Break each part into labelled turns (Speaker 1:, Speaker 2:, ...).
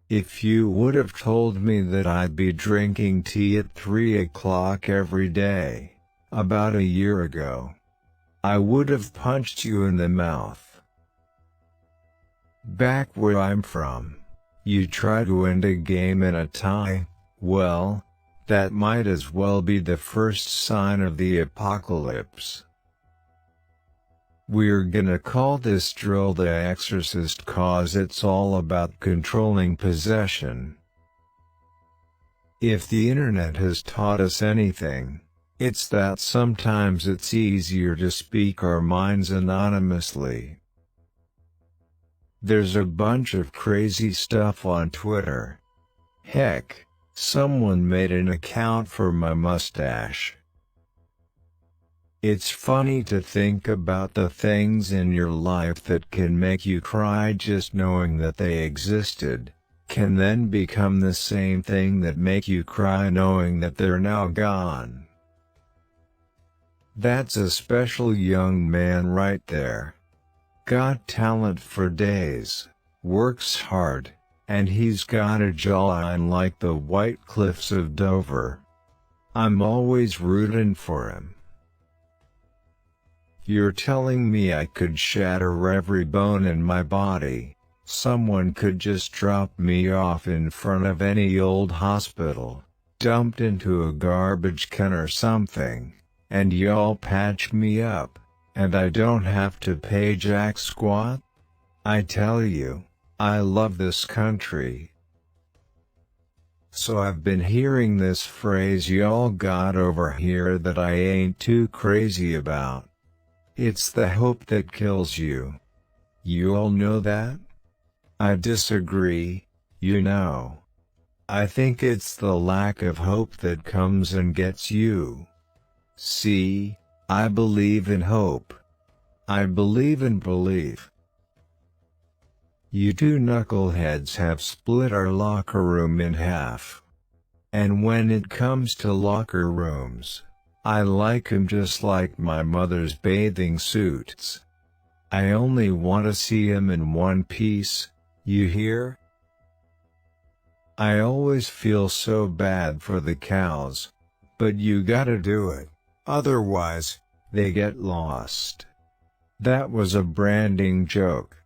Speaker 1: If you would have told me that I'd be drinking tea at 3 o'clock every day, about a year ago, I would have punched you in the mouth. Back where I'm from, you try to end a game in a tie, well, that might as well be the first sign of the apocalypse. We're gonna call this drill The Exorcist, 'cause it's all about controlling possession. If the internet has taught us anything, it's that sometimes it's easier to speak our minds anonymously. There's a bunch of crazy stuff on Twitter. Heck, someone made an account for my mustache. It's funny to think about the things in your life that can make you cry just knowing that they existed, can then become the same thing that make you cry knowing that they're now gone. That's a special young man right there. Got talent for days, works hard, and he's got a jawline like the White Cliffs of Dover. I'm always rooting for him. You're telling me I could shatter every bone in my body, someone could just drop me off in front of any old hospital, dumped into a garbage can or something, and y'all patch me up, and I don't have to pay jack squat? I tell you, I love this country. So I've been hearing this phrase y'all got over here that I ain't too crazy about. It's the hope that kills you. You all know that? I disagree, you know. I think it's the lack of hope that comes and gets you. See, I believe in hope. I believe in belief. You two knuckleheads have split our locker room in half. And when it comes to locker rooms, I like 'em just like my mother's bathing suits. I only want to see 'em in one piece, you hear? I always feel so bad for the cows, but you gotta do it, otherwise, they get lost. That was a branding joke.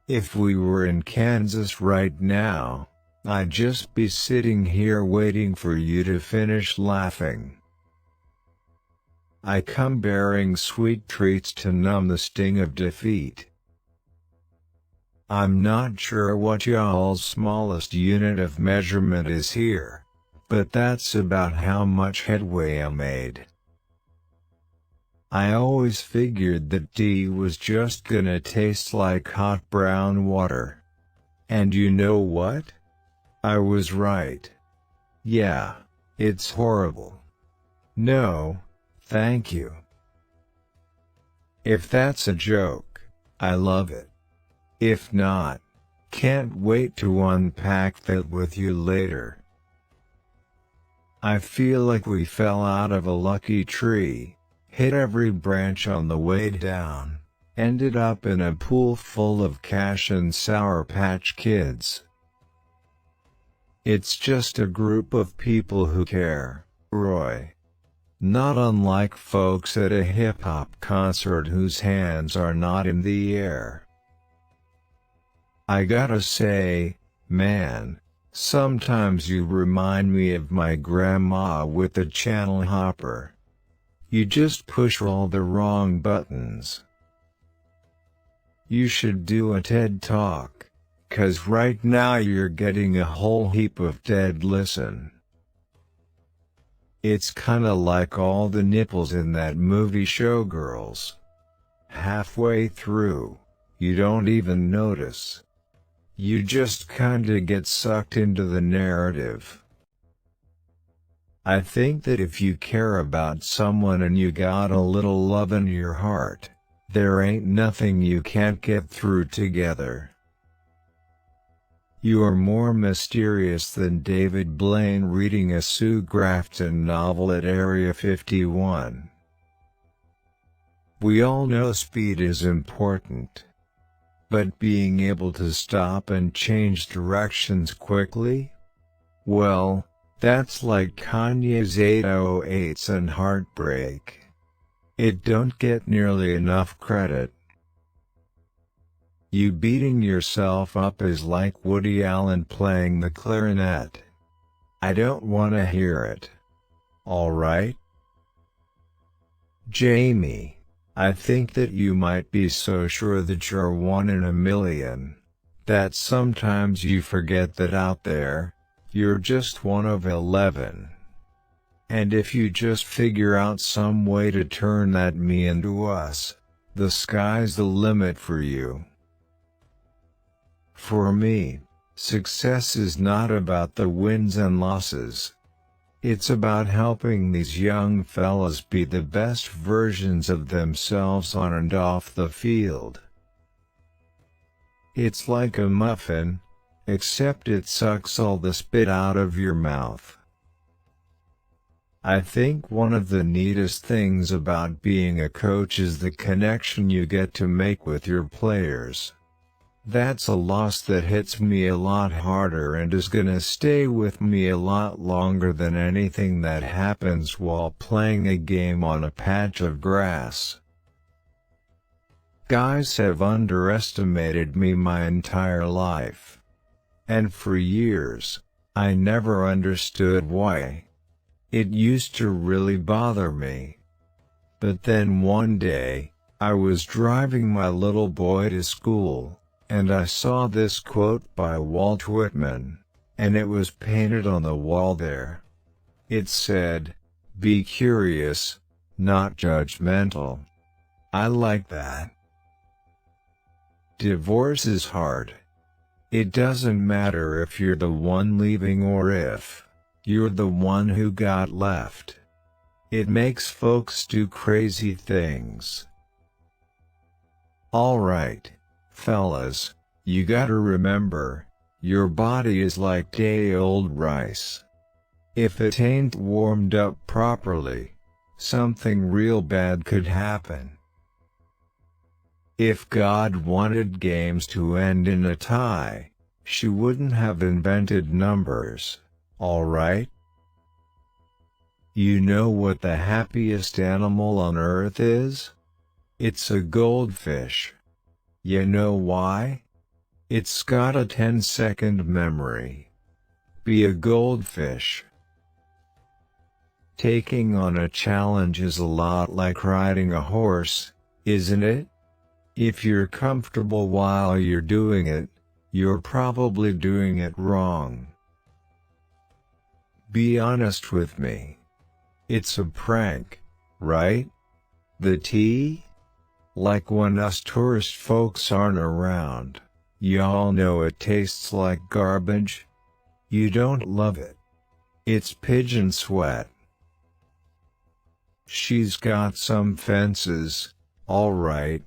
Speaker 1: If we were in Kansas right now, I'd just be sitting here waiting for you to finish laughing. I come bearing sweet treats to numb the sting of defeat. I'm not sure what y'all's smallest unit of measurement is here, but that's about how much headway I made. I always figured that tea was just gonna taste like hot brown water. And you know what? I was right. Yeah, it's horrible. No, thank you. If that's a joke, I love it. If not, can't wait to unpack that with you later. I feel like we fell out of a lucky tree, hit every branch on the way down, ended up in a pool full of cash and Sour Patch Kids. It's just a group of people who care, Roy. Not unlike folks at a hip-hop concert whose hands are not in the air. I gotta say, man, sometimes you remind me of my grandma with the channel hopper. You just push all the wrong buttons. You should do a TED Talk, 'cause right now you're getting a whole heap of dead listen. It's kinda like all the nipples in that movie Showgirls. Halfway through, you don't even notice. You just kinda get sucked into the narrative. I think that if you care about someone and you got a little love in your heart, there ain't nothing you can't get through together. You are more mysterious than David Blaine reading a Sue Grafton novel at Area 51. We all know speed is important. But being able to stop and change directions quickly? Well, that's like Kanye's 808s and Heartbreak. It don't get nearly enough credit. You beating yourself up is like Woody Allen playing the clarinet. I don't want to hear it. Alright? Jamie, I think that you might be so sure that you're one in a million, that sometimes you forget that out there, you're just one of 11. And if you just figure out some way to turn that me into us, the sky's the limit for you. For me, success is not about the wins and losses. It's about helping these young fellas be the best versions of themselves on and off the field. It's like a muffin, except it sucks all the spit out of your mouth. I think one of the neatest things about being a coach is the connection you get to make with your players. That's a loss that hits me a lot harder and is gonna stay with me a lot longer than anything that happens while playing a game on a patch of grass. Guys have underestimated me my entire life. And for years, I never understood why. It used to really bother me. But then one day, I was driving my little boy to school, and I saw this quote by Walt Whitman, and it was painted on the wall there. It said, "Be curious, not judgmental." I like that. Divorce is hard. It doesn't matter if you're the one leaving or if you're the one who got left. It makes folks do crazy things. Alright, fellas, you gotta remember, your body is like day-old rice. If it ain't warmed up properly, something real bad could happen. If God wanted games to end in a tie, she wouldn't have invented numbers, alright? You know what the happiest animal on earth is? It's a goldfish. You know why? It's got a 10-second memory. Be a goldfish. Taking on a challenge is a lot like riding a horse, isn't it? If you're comfortable while you're doing it, you're probably doing it wrong. Be honest with me. It's a prank, right? The tea? Like when us tourist folks aren't around, y'all know it tastes like garbage? You don't love it. It's pigeon sweat. She's got some fences, alright,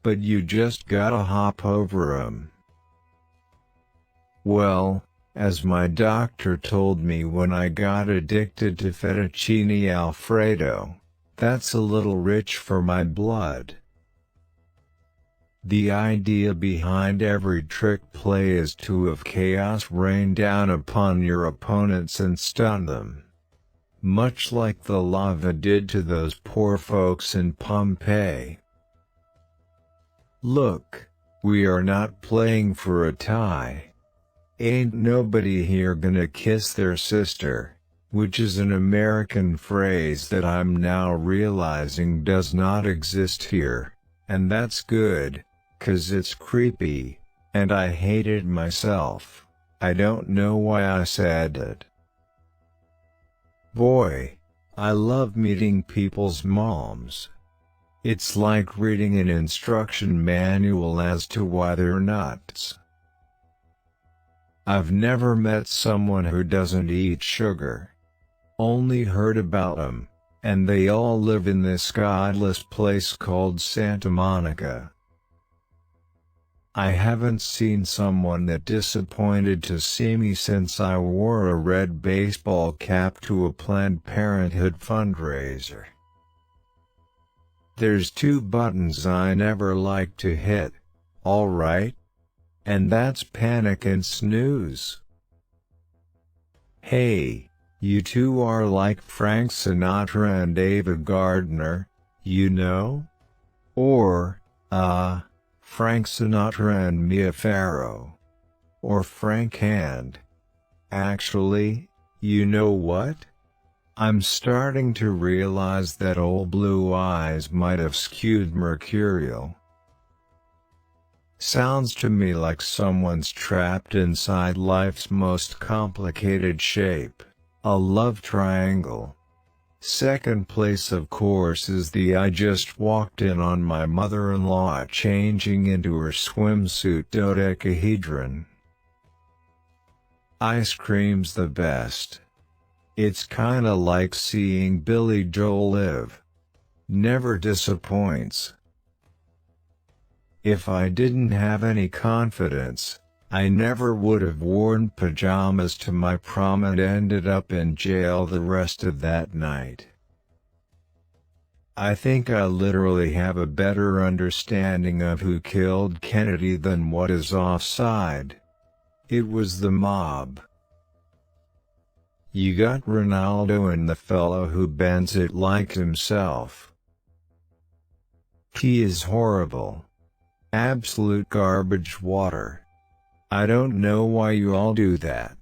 Speaker 1: but you just gotta hop over 'em. Well, as my doctor told me when I got addicted to fettuccine alfredo, that's a little rich for my blood. The idea behind every trick play is to have chaos rain down upon your opponents and stun them. Much like the lava did to those poor folks in Pompeii. Look, we are not playing for a tie. Ain't nobody here gonna kiss their sister, which is an American phrase that I'm now realizing does not exist here, and that's good, 'cause it's creepy, and I hate it myself. I don't know why I said it. Boy, I love meeting people's moms. It's like reading an instruction manual as to why they're nuts. I've never met someone who doesn't eat sugar. Only heard about them, and they all live in this godless place called Santa Monica. I haven't seen someone that disappointed to see me since I wore a red baseball cap to a Planned Parenthood fundraiser. There's two buttons I never like to hit. Alright. And that's panic and snooze. Hey, you two are like Frank Sinatra and Ava Gardner, you know? Or, Frank Sinatra and Mia Farrow. Or Frank and. Actually, you know what? I'm starting to realize that old Blue Eyes might have skewed mercurial. Sounds to me like someone's trapped inside life's most complicated shape, a love triangle. Second place of course is the I just walked in on my mother-in-law changing into her swimsuit dodecahedron. Ice cream's the best. It's kinda like seeing Billy Joel live. Never disappoints. If I didn't have any confidence, I never would have worn pajamas to my prom and ended up in jail the rest of that night. I think I literally have a better understanding of who killed Kennedy than what is offside. It was the mob. You got Ronaldo and the fellow who bends it like himself. He is horrible. Absolute garbage water. I don't know why you all do that.